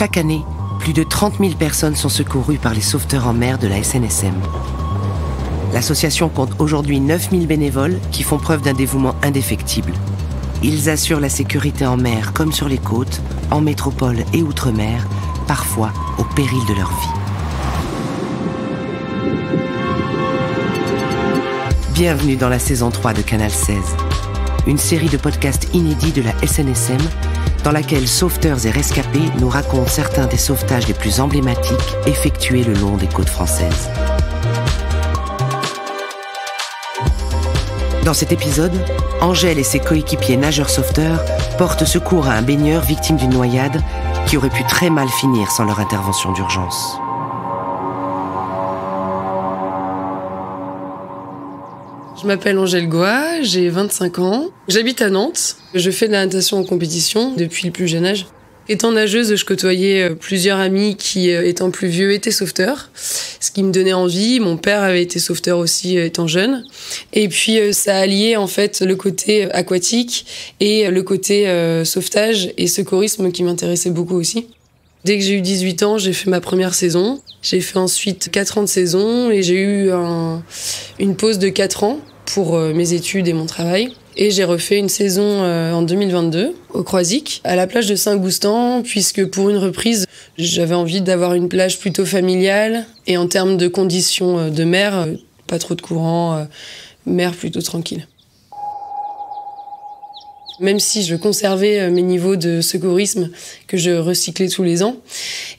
Chaque année, plus de 30 000 personnes sont secourues par les sauveteurs en mer de la SNSM. L'association compte aujourd'hui 9 000 bénévoles qui font preuve d'un dévouement indéfectible. Ils assurent la sécurité en mer comme sur les côtes, en métropole et outre-mer, parfois au péril de leur vie. Bienvenue dans la saison 3 de Canal 16, une série de podcasts inédits de la SNSM dans laquelle sauveteurs et rescapés nous racontent certains des sauvetages les plus emblématiques effectués le long des côtes françaises. Dans cet épisode, Angèle et ses coéquipiers nageurs-sauveteurs portent secours à un baigneur victime d'une noyade qui aurait pu très mal finir sans leur intervention d'urgence. Je m'appelle Angèle Goa, j'ai 25 ans. J'habite à Nantes. Je fais de la natation en compétition depuis le plus jeune âge. Étant nageuse, je côtoyais plusieurs amis qui, étant plus vieux, étaient sauveteurs. Ce qui me donnait envie. Mon père avait été sauveteur aussi, étant jeune. Et puis, ça alliait en fait le côté aquatique et le côté sauvetage et secourisme qui m'intéressait beaucoup aussi. Dès que j'ai eu 18 ans, j'ai fait ma première saison. J'ai fait ensuite 4 ans de saison et j'ai eu une pause de 4 ans pour mes études et mon travail. Et j'ai refait une saison en 2022 au Croisic, à la plage de Saint-Goustan, puisque pour une reprise, j'avais envie d'avoir une plage plutôt familiale. Et en termes de conditions de mer, pas trop de courant, mer plutôt tranquille. Même si je conservais mes niveaux de secourisme que je recyclais tous les ans,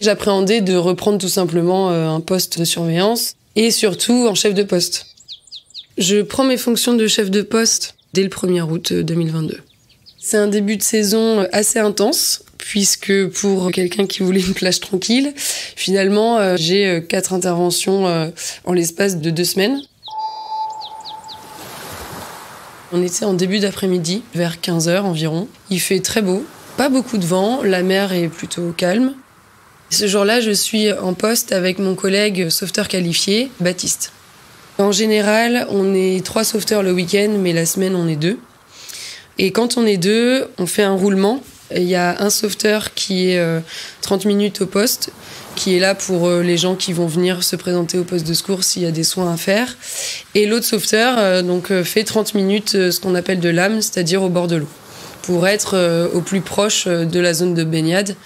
j'appréhendais de reprendre tout simplement un poste de surveillance et surtout en chef de poste. Je prends mes fonctions de chef de poste dès le 1er août 2022. C'est un début de saison assez intense, puisque pour quelqu'un qui voulait une plage tranquille, finalement, j'ai 4 interventions en l'espace de 2 semaines. On était en début d'après-midi, vers 15h environ. Il fait très beau, pas beaucoup de vent, la mer est plutôt calme. Ce jour-là, je suis en poste avec mon collègue sauveteur qualifié, Baptiste. En général, on est 3 sauveteurs le week-end, mais la semaine, on est 2. Et quand on est 2, on fait un roulement. Il y a un sauveteur qui est 30 minutes au poste, qui est là pour les gens qui vont venir se présenter au poste de secours s'il y a des soins à faire. Et l'autre sauveteur fait 30 minutes ce qu'on appelle de lame, c'est-à-dire au bord de l'eau, pour être au plus proche de la zone de baignade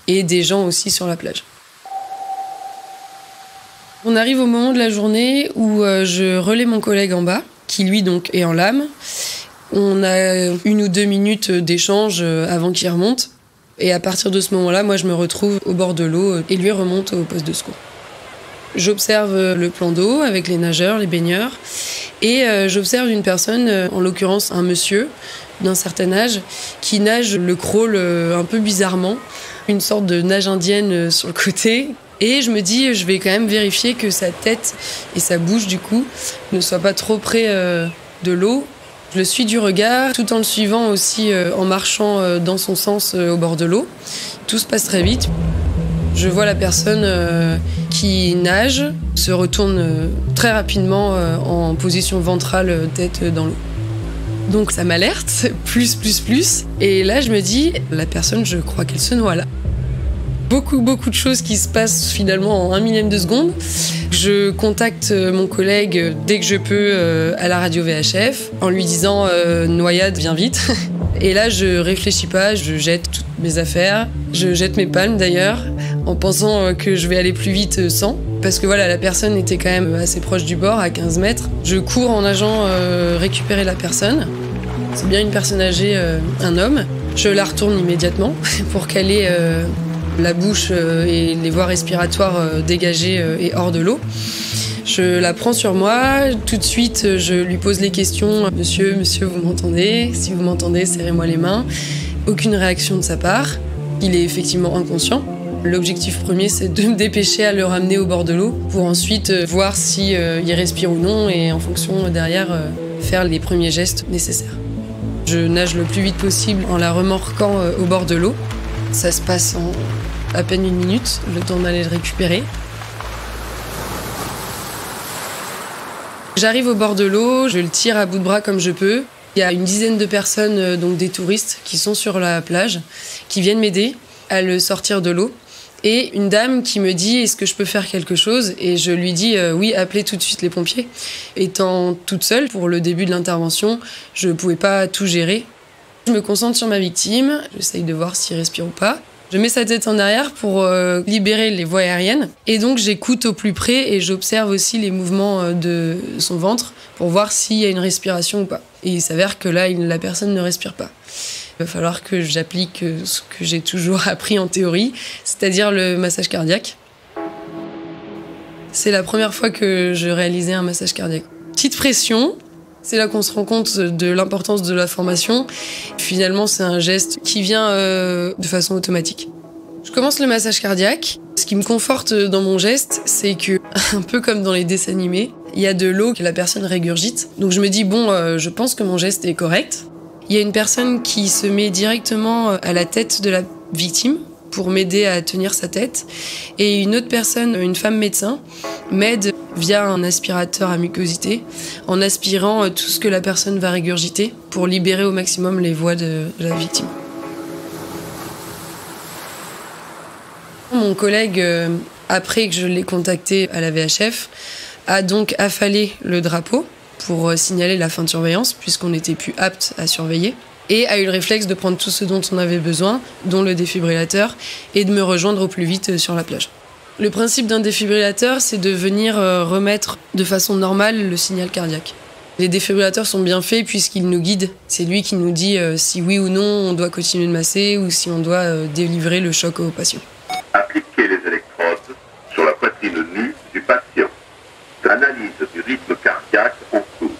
et des gens aussi sur la plage. On arrive au moment de la journée où je relais mon collègue en bas, qui lui donc est en lame. On a 1 ou 2 minutes d'échange avant qu'il remonte. Et à partir de ce moment-là, moi je me retrouve au bord de l'eau et lui remonte au poste de secours. J'observe le plan d'eau avec les nageurs, les baigneurs. Et j'observe une personne, en l'occurrence un monsieur d'un certain âge, qui nage le crawl un peu bizarrement. Une sorte de nage indienne sur le côté. Et je me dis, je vais quand même vérifier que sa tête et sa bouche, du coup, ne soient pas trop près de l'eau. Je le suis du regard, tout en le suivant aussi en marchant dans son sens au bord de l'eau. Tout se passe très vite. Je vois la personne qui nage, se retourne très rapidement en position ventrale, tête dans l'eau. Donc ça m'alerte, plus. Et là, je me dis, la personne, je crois qu'elle se noie là. Beaucoup de choses qui se passent finalement en 1 millième de seconde. Je contacte mon collègue dès que je peux à la radio VHF en lui disant noyade, viens vite. Et là, je réfléchis pas, je jette toutes mes affaires, je jette mes palmes d'ailleurs, en pensant que je vais aller plus vite sans. Parce que voilà, la personne était quand même assez proche du bord, à 15 mètres. Je cours en nageant récupérer la personne. C'est bien une personne âgée, un homme. Je la retourne immédiatement pour qu'elle ait la bouche et les voies respiratoires dégagées et hors de l'eau. Je la prends sur moi, tout de suite je lui pose les questions. Monsieur, vous m'entendez? Si vous m'entendez, serrez-moi les mains. Aucune réaction de sa part. Il est effectivement inconscient. L'objectif premier, c'est de me dépêcher à le ramener au bord de l'eau pour ensuite voir si il respire ou non et en fonction derrière faire les premiers gestes nécessaires. Je nage le plus vite possible en la remorquant au bord de l'eau. Ça se passe en à peine 1 minute, le temps d'aller le récupérer. J'arrive au bord de l'eau, je le tire à bout de bras comme je peux. Il y a une dizaine de personnes, donc des touristes, qui sont sur la plage, qui viennent m'aider à le sortir de l'eau. Et une dame qui me dit « Est-ce que je peux faire quelque chose ?» Et je lui dis « Oui, appelez tout de suite les pompiers ». Étant toute seule pour le début de l'intervention, je ne pouvais pas tout gérer. Je me concentre sur ma victime, j'essaye de voir s'il respire ou pas. Je mets sa tête en arrière pour libérer les voies aériennes. Et donc j'écoute au plus près et j'observe aussi les mouvements de son ventre pour voir s'il y a une respiration ou pas. Et il s'avère que là, la personne ne respire pas. Il va falloir que j'applique ce que j'ai toujours appris en théorie, c'est-à-dire le massage cardiaque. C'est la première fois que je réalisais un massage cardiaque. Petite pression, c'est là qu'on se rend compte de l'importance de la formation. Finalement, c'est un geste qui vient de façon automatique. Je commence le massage cardiaque. Ce qui me conforte dans mon geste, c'est que, un peu comme dans les dessins animés, il y a de l'eau que la personne régurgite. Donc je me dis, je pense que mon geste est correct. Il y a une personne qui se met directement à la tête de la victime pour m'aider à tenir sa tête. Et une autre personne, une femme médecin, m'aide via un aspirateur à mucosité en aspirant tout ce que la personne va régurgiter pour libérer au maximum les voies de la victime. Mon collègue, après que je l'ai contacté à la VHF, a donc affalé le drapeau pour signaler la fin de surveillance, puisqu'on n'était plus apte à surveiller, et a eu le réflexe de prendre tout ce dont on avait besoin, dont le défibrillateur, et de me rejoindre au plus vite sur la plage. Le principe d'un défibrillateur, c'est de venir remettre de façon normale le signal cardiaque. Les défibrillateurs sont bien faits puisqu'ils nous guident. C'est lui qui nous dit si oui ou non on doit continuer de masser ou si on doit délivrer le choc au patient. Appliquer les électrodes sur la poitrine nue du patient. Analyse du rythme cardiaque en cours.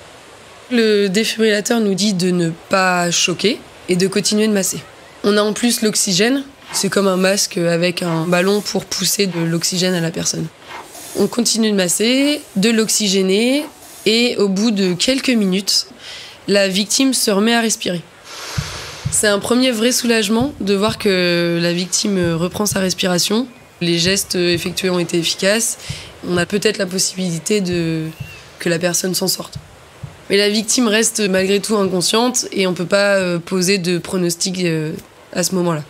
Le défibrillateur nous dit de ne pas choquer et de continuer de masser. On a en plus l'oxygène. C'est comme un masque avec un ballon pour pousser de l'oxygène à la personne. On continue de masser, de l'oxygéner, et au bout de quelques minutes, la victime se remet à respirer. C'est un premier vrai soulagement de voir que la victime reprend sa respiration. Les gestes effectués ont été efficaces. On a peut-être la possibilité que la personne s'en sorte. Mais la victime reste malgré tout inconsciente et on ne peut pas poser de pronostic à ce moment-là.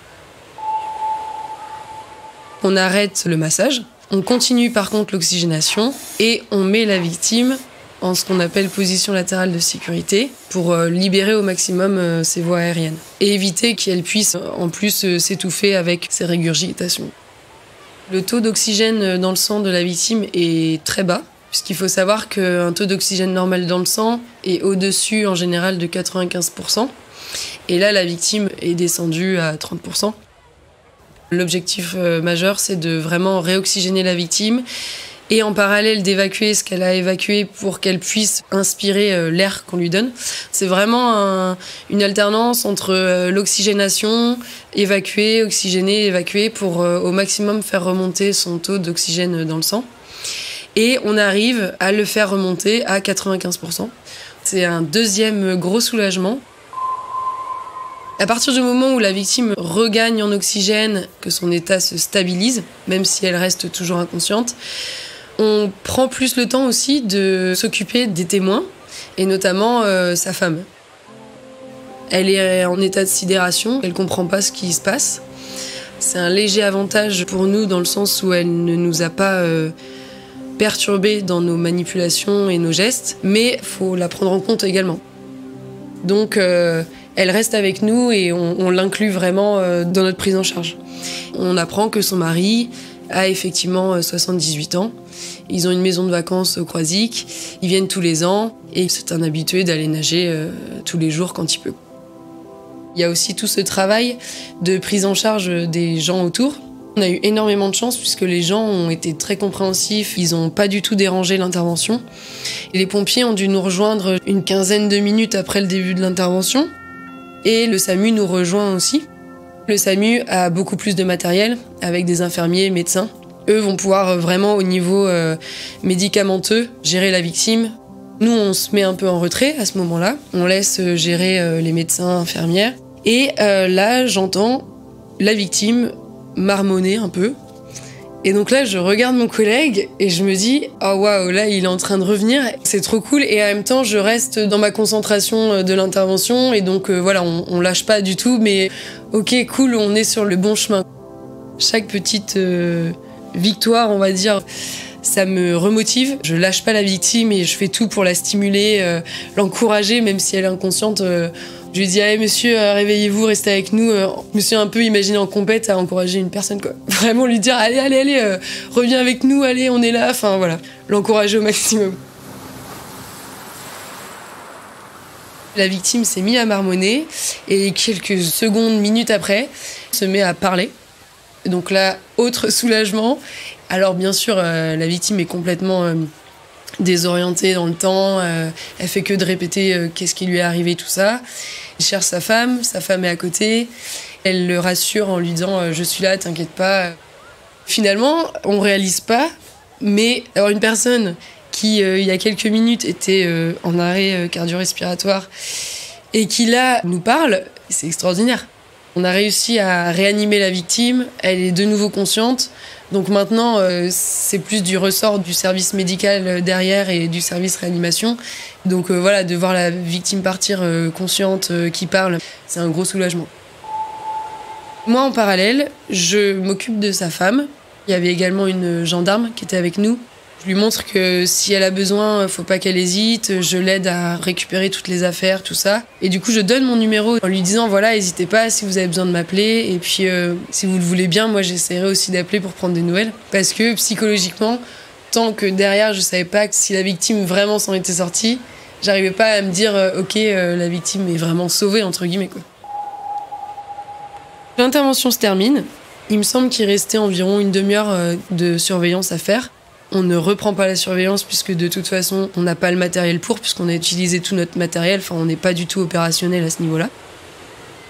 On arrête le massage, on continue par contre l'oxygénation et on met la victime en ce qu'on appelle position latérale de sécurité pour libérer au maximum ses voies aériennes et éviter qu'elle puisse en plus s'étouffer avec ses régurgitations. Le taux d'oxygène dans le sang de la victime est très bas, puisqu'il faut savoir qu'un taux d'oxygène normal dans le sang est au-dessus en général de 95%. Et là, la victime est descendue à 30%. L'objectif majeur, c'est de vraiment réoxygéner la victime et en parallèle d'évacuer ce qu'elle a évacué pour qu'elle puisse inspirer l'air qu'on lui donne. C'est vraiment une alternance entre l'oxygénation, évacuer, oxygéner, évacuer pour au maximum faire remonter son taux d'oxygène dans le sang. Et on arrive à le faire remonter à 95%. C'est un deuxième gros soulagement. À partir du moment où la victime regagne en oxygène, que son état se stabilise, même si elle reste toujours inconsciente, on prend plus le temps aussi de s'occuper des témoins, et notamment sa femme. Elle est en état de sidération, elle ne comprend pas ce qui se passe. C'est un léger avantage pour nous dans le sens où elle ne nous a pas perturbés dans nos manipulations et nos gestes, mais il faut la prendre en compte également. Donc elle reste avec nous et on l'inclut vraiment dans notre prise en charge. On apprend que son mari a effectivement 78 ans. Ils ont une maison de vacances au Croisic. Ils viennent tous les ans et c'est un habitué d'aller nager tous les jours quand il peut. Il y a aussi tout ce travail de prise en charge des gens autour. On a eu énormément de chance puisque les gens ont été très compréhensifs. Ils n'ont pas du tout dérangé l'intervention. Et les pompiers ont dû nous rejoindre une quinzaine de minutes après le début de l'intervention. Et le SAMU nous rejoint aussi. Le SAMU a beaucoup plus de matériel avec des infirmiers, médecins. Eux vont pouvoir vraiment au niveau médicamenteux gérer la victime. Nous, on se met un peu en retrait à ce moment-là. On laisse gérer les médecins, infirmières. Et là, j'entends la victime marmonner un peu. Et donc là, je regarde mon collègue et je me dis « Oh waouh, là, il est en train de revenir. C'est trop cool. » Et en même temps, je reste dans ma concentration de l'intervention. Et donc voilà, on lâche pas du tout. Mais ok, cool, on est sur le bon chemin. Chaque petite victoire, on va dire, ça me remotive. Je lâche pas la victime et je fais tout pour la stimuler, l'encourager, même si elle est inconsciente. Je lui dis « Allez monsieur, réveillez-vous, restez avec nous ». Je me suis un peu imaginée en compète à encourager une personne, quoi. Vraiment lui dire « Allez, reviens avec nous, allez, on est là ». Enfin voilà, l'encourager au maximum. La victime s'est mise à marmonner et quelques secondes, minutes après, se met à parler. Donc là, autre soulagement. Alors bien sûr, la victime est complètement désorientée dans le temps. Elle fait que de répéter qu'est-ce qui lui est arrivé, tout ça. Elle cherche sa femme est à côté. Elle le rassure en lui disant « je suis là, t'inquiète pas ». Finalement, on réalise pas, mais avoir une personne qui, il y a quelques minutes, était en arrêt cardio-respiratoire et qui, là, nous parle, c'est extraordinaire. On a réussi à réanimer la victime, elle est de nouveau consciente. Donc maintenant, c'est plus du ressort du service médical derrière et du service réanimation. Donc voilà, de voir la victime partir consciente, qui parle, c'est un gros soulagement. Moi, en parallèle, je m'occupe de sa femme. Il y avait également une gendarme qui était avec nous. Je lui montre que si elle a besoin, faut pas qu'elle hésite. Je l'aide à récupérer toutes les affaires, tout ça. Et du coup, je donne mon numéro en lui disant, voilà, n'hésitez pas si vous avez besoin de m'appeler. Et puis, si vous le voulez bien, moi, j'essaierai aussi d'appeler pour prendre des nouvelles. Parce que psychologiquement, tant que derrière, je savais pas que si la victime vraiment s'en était sortie, j'arrivais pas à me dire, ok, la victime est vraiment sauvée, entre guillemets, quoi. L'intervention se termine. Il me semble qu'il restait environ une demi-heure de surveillance à faire. On ne reprend pas la surveillance puisque de toute façon, on n'a pas le matériel pour, puisqu'on a utilisé tout notre matériel. Enfin, on n'est pas du tout opérationnel à ce niveau-là.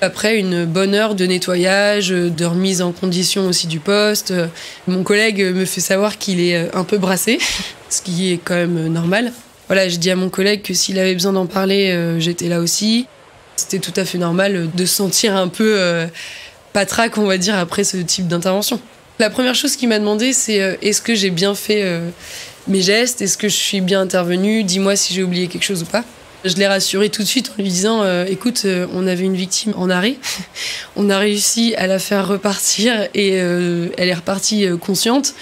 Après, une bonne heure de nettoyage, de remise en condition aussi du poste. Mon collègue me fait savoir qu'il est un peu brassé, ce qui est quand même normal. Voilà, je dis à mon collègue que s'il avait besoin d'en parler, j'étais là aussi. C'était tout à fait normal de se sentir un peu patraque, on va dire, après ce type d'intervention. La première chose qu'il m'a demandé, c'est est-ce que j'ai bien fait mes gestes, est-ce que je suis bien intervenue, dis-moi si j'ai oublié quelque chose ou pas. Je l'ai rassuré tout de suite en lui disant écoute, on avait une victime en arrêt, on a réussi à la faire repartir et elle est repartie consciente.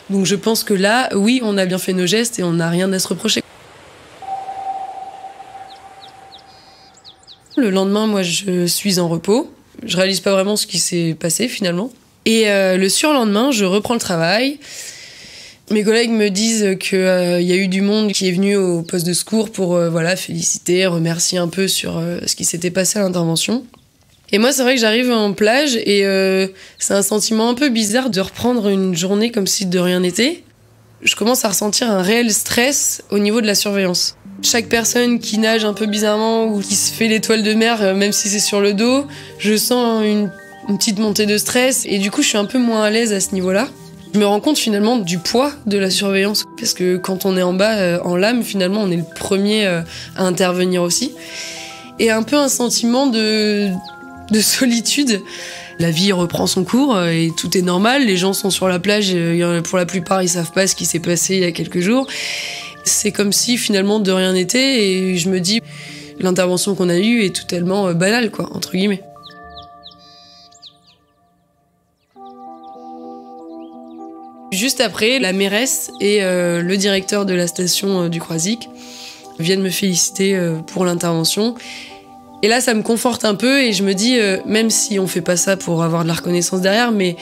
Donc je pense que là, oui, on a bien fait nos gestes et on n'a rien à se reprocher. Le lendemain, moi, je suis en repos. Je réalise pas vraiment ce qui s'est passé finalement. Et le surlendemain, je reprends le travail. Mes collègues me disent qu'il y a eu du monde qui est venu au poste de secours pour féliciter, remercier un peu sur ce qui s'était passé à l'intervention. Et moi, c'est vrai que j'arrive en plage et c'est un sentiment un peu bizarre de reprendre une journée comme si de rien n'était. Je commence à ressentir un réel stress au niveau de la surveillance. Chaque personne qui nage un peu bizarrement ou qui se fait l'étoile de mer, même si c'est sur le dos, je sens une petite montée de stress et du coup je suis un peu moins à l'aise à ce niveau-là. Je me rends compte finalement du poids de la surveillance parce que quand on est en bas, en lame, finalement on est le premier à intervenir aussi. Et un peu un sentiment de solitude. La vie reprend son cours et tout est normal, les gens sont sur la plage, pour la plupart ils savent pas ce qui s'est passé il y a quelques jours. C'est comme si finalement de rien n'était et je me dis l'intervention qu'on a eue est totalement banale, quoi, entre guillemets. Juste après, la mairesse et le directeur de la station du Croisic viennent me féliciter pour l'intervention. Et là, ça me conforte un peu et je me dis, même si on fait pas ça pour avoir de la reconnaissance derrière, mais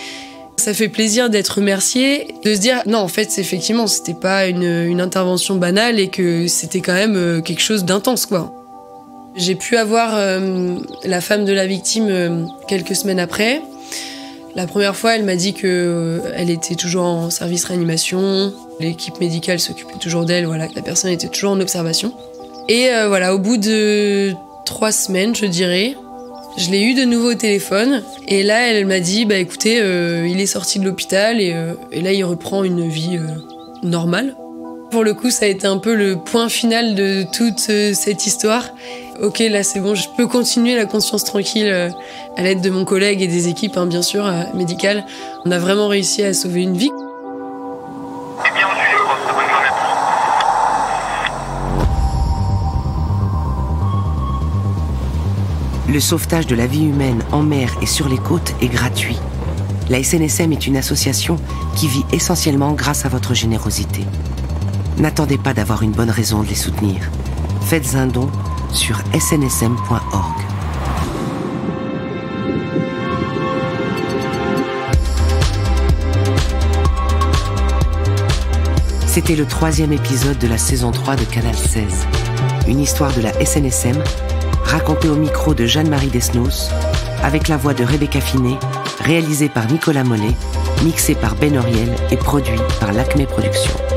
ça fait plaisir d'être remercié, de se dire, non, en fait, effectivement, c'était pas une intervention banale et que c'était quand même quelque chose d'intense, quoi. J'ai pu avoir la femme de la victime quelques semaines après. La première fois, elle m'a dit qu'elle était toujours en service réanimation, l'équipe médicale s'occupait toujours d'elle, voilà, que la personne était toujours en observation. Et voilà, au bout de 3 semaines, je dirais, je l'ai eu de nouveau au téléphone. Et là, elle m'a dit, bah écoutez, il est sorti de l'hôpital et là, il reprend une vie normale. Pour le coup, ça a été un peu le point final de toute cette histoire. Ok, là c'est bon, je peux continuer la conscience tranquille à l'aide de mon collègue et des équipes, bien sûr, médicales. On a vraiment réussi à sauver une vie. C'est bien reçu, les profs. Bonne journée. Le sauvetage de la vie humaine en mer et sur les côtes est gratuit. La SNSM est une association qui vit essentiellement grâce à votre générosité. N'attendez pas d'avoir une bonne raison de les soutenir. Faites un don sur snsm.org. C'était le 3e épisode de la saison 3 de Canal 16. Une histoire de la SNSM, racontée au micro de Jeanne-Marie Desnos, avec la voix de Rebecca Finet, réalisée par Nicolas Mollet, mixée par Ben Oriel et produit par l'Acme Productions.